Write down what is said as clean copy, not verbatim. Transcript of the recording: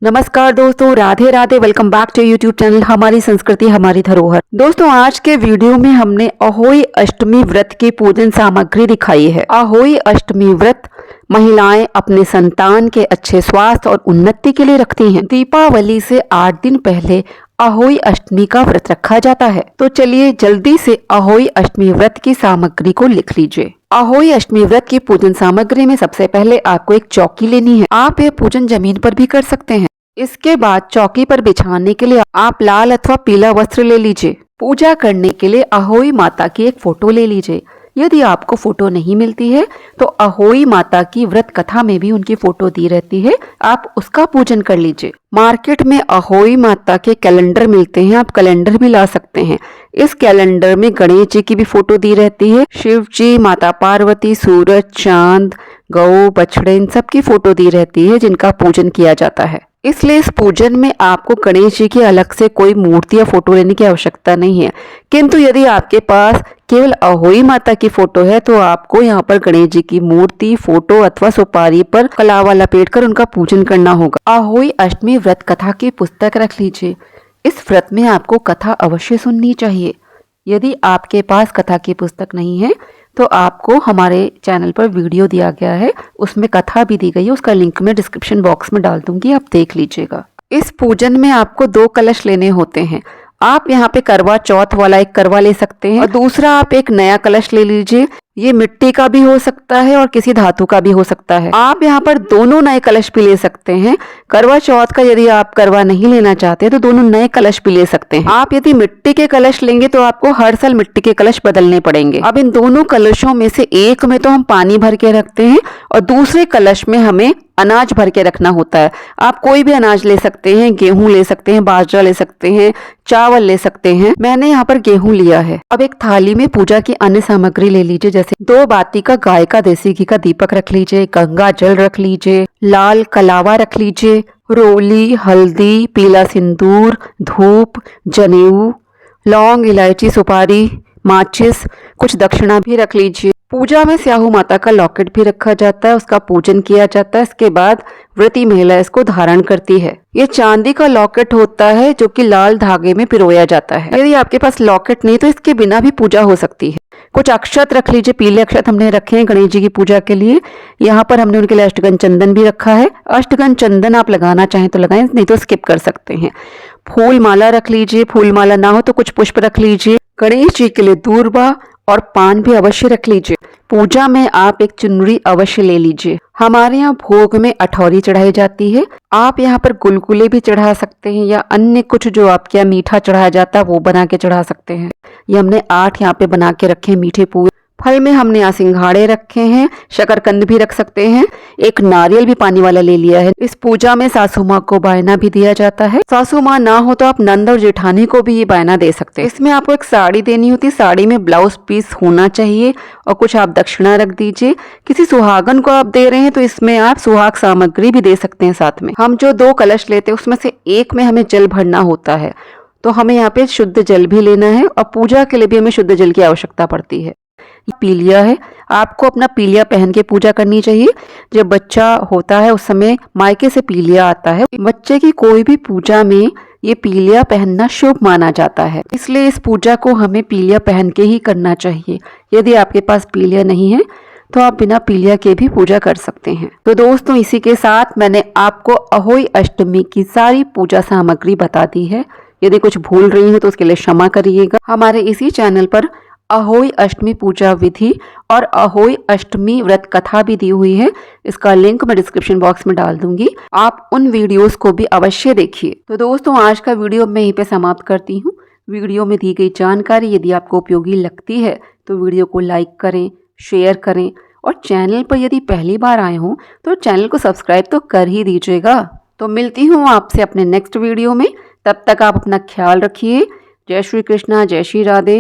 नमस्कार दोस्तों, Radhe Radhe. Welcome back to YouTube channel हमारी संस्कृति हमारी धरोहर। दोस्तों, आज के वीडियो में हमने अहोई अष्टमी व्रत की पूजन सामग्री दिखाई है। अहोई अष्टमी व्रत महिलाएं अपने संतान के अच्छे स्वास्थ्य और उन्नति के लिए रखती हैं। दीपावली से 8 दिन पहले अहोई अष्टमी का व्रत रखा जाता है। तो चलिए जल्दी से अहोई अष्टमी व्रत की सामग्री को लिख लीजिए। अहोई अष्टमी व्रत की पूजन सामग्री में सबसे पहले आपको एक चौकी लेनी है। आप यह पूजन जमीन पर भी कर सकते हैं। इसके बाद चौकी पर बिछाने के लिए आप लाल अथवा पीला वस्त्र ले लीजिए। पूजा करने के लिए अहोई माता की एक फोटो ले लीजिए। यदि आपको फोटो नहीं मिलती है तो अहोई माता की व्रत कथा में भी उनकी फोटो दी रहती है, आप उसका पूजन कर लीजिए। मार्केट में अहोई माता के कैलेंडर मिलते हैं, आप कैलेंडर भी ला सकते हैं। इस कैलेंडर में गणेश जी की भी फोटो दी रहती है, शिव जी, माता पार्वती, सूरज, चांद, गौ, बछड़े, इन सब की फोटो दी रहती है जिनका पूजन किया जाता है। इसलिए इस पूजन में आपको गणेश जी की अलग से कोई मूर्ति या फोटो लेने की आवश्यकता नहीं है। किंतु यदि आपके पास केवल अहोई माता की फोटो है तो आपको यहाँ पर गणेश जी की मूर्ति, फोटो अथवा सुपारी पर कलावा लपेटकर उनका पूजन करना होगा। अहोई अष्टमी व्रत कथा की पुस्तक रख लीजिए। इस व्रत में आपको कथा अवश्य सुननी चाहिए। यदि आपके पास कथा की पुस्तक नहीं है तो आपको हमारे चैनल पर वीडियो दिया गया है, उसमें कथा भी दी गई है, उसका लिंक मैं डिस्क्रिप्शन बॉक्स में डाल दूंगी, आप देख लीजिएगा। इस पूजन में आपको 2 कलश लेने होते हैं। आप यहाँ पे करवा चौथ वाला एक करवा ले सकते हैं और दूसरा आप एक नया कलश ले लीजिए। ये मिट्टी का भी हो सकता है और किसी धातु का भी हो सकता है। आप यहाँ पर दोनों नए कलश भी ले सकते हैं। करवा चौथ का यदि आप करवा नहीं लेना चाहते तो दोनों नए कलश भी ले सकते हैं। आप यदि मिट्टी के कलश लेंगे तो आपको हर साल मिट्टी के कलश बदलने पड़ेंगे। अब इन दोनों कलशों में से एक में तो हम पानी भर के रखते हैं और दूसरे कलश में हमें अनाज भर के रखना होता है। आप कोई भी अनाज ले सकते हैं, गेहूं ले सकते हैं, बाजरा ले सकते हैं, चावल ले सकते हैं। मैंने यहाँ पर गेहूं लिया है। अब एक थाली में पूजा की अन्य सामग्री ले लीजिए, जैसे 2 बाती का गाय का देसी घी का दीपक रख लीजिए, गंगा जल रख लीजिए, लाल कलावा रख लीजिए, रोली, हल्दी, पीला सिंदूर, धूप, जनेऊ, लौंग, इलायची, सुपारी, माचिस, कुछ दक्षिणा भी रख लीजिए। पूजा में स्याहू माता का लॉकेट भी रखा जाता है, उसका पूजन किया जाता है। इसके बाद व्रती महिला इसको धारण करती है। ये चांदी का लॉकेट होता है जो कि लाल धागे में पिरोया जाता है। यदि आपके पास लॉकेट नहीं तो इसके बिना भी पूजा हो सकती है। कुछ अक्षत रख लीजिए, पीले अक्षत हमने रखे हैं गणेश जी की पूजा के लिए। यहाँ पर हमने उनके लिए अष्टगन चंदन भी रखा है। अष्टगन चंदन आप लगाना चाहें तो लगाएं, नहीं तो स्किप कर सकते हैं। फूल माला रख लीजिए, फूल माला ना हो तो कुछ पुष्प रख लीजिए। गणेश जी के लिए दूर्बा और पान भी अवश्य रख लीजिए। पूजा में आप एक चुनरी अवश्य ले लीजिए। हमारे यहाँ भोग में अठौरी चढ़ाई जाती है। आप यहाँ पर गुलगुले भी चढ़ा सकते हैं या अन्य कुछ जो आपके यहाँ मीठा चढ़ाया जाता है वो बना के चढ़ा सकते हैं। ये हमने 8 यहाँ पे बना के रखे हैं मीठे पूरे। फल में हमने यहाँ सिंघाड़े रखे हैं, शकरकंद भी रख सकते हैं। एक नारियल भी पानी वाला ले लिया है। इस पूजा में सासू माँ को बायना भी दिया जाता है। सासू माँ ना हो तो आप नंद और जेठानी को भी ये बायना दे सकते हैं। इसमें आपको एक साड़ी देनी होती है, साड़ी में ब्लाउज पीस होना चाहिए और कुछ आप दक्षिणा रख दीजिए। किसी सुहागन को आप दे रहे हैं तो इसमें आप सुहाग सामग्री भी दे सकते हैं साथ में। हम जो 2 कलश लेते हैं उसमें से एक में हमें जल भरना होता है, तो हमें यहाँ पे शुद्ध जल भी लेना है और पूजा के लिए भी हमें शुद्ध जल की आवश्यकता पड़ती है। पीलिया है, आपको अपना पीलिया पहन के पूजा करनी चाहिए। जब बच्चा होता है उस समय मायके से पीलिया आता है। बच्चे की कोई भी पूजा में ये पीलिया पहनना शुभ माना जाता है, इसलिए इस पूजा को हमें पीलिया पहन के ही करना चाहिए। यदि आपके पास पीलिया नहीं है तो आप बिना पीलिया के भी पूजा कर सकते हैं। तो दोस्तों, इसी के साथ मैंने आपको अहोई अष्टमी की सारी पूजा सामग्री बता दी है। यदि कुछ भूल रही हूँ तो उसके लिए क्षमा करिएगा। हमारे इसी चैनल पर अहोई अष्टमी पूजा विधि और अहोई अष्टमी व्रत कथा भी दी हुई है, इसका लिंक मैं डिस्क्रिप्शन बॉक्स में डाल दूंगी। आप उन वीडियोस को भी अवश्य देखिए। तो दोस्तों, आज का वीडियो मैं यहीं पे समाप्त करती हूँ। वीडियो में दी गई जानकारी यदि आपको उपयोगी लगती है तो वीडियो को लाइक करें, शेयर करें और चैनल पर यदि पहली बार आए हों तो चैनल को सब्सक्राइब तो कर ही दीजिएगा। तो मिलती हूँ आपसे अपने नेक्स्ट वीडियो में। तब तक आप अपना ख्याल रखिए। जय श्री कृष्णा, जय श्री राधे।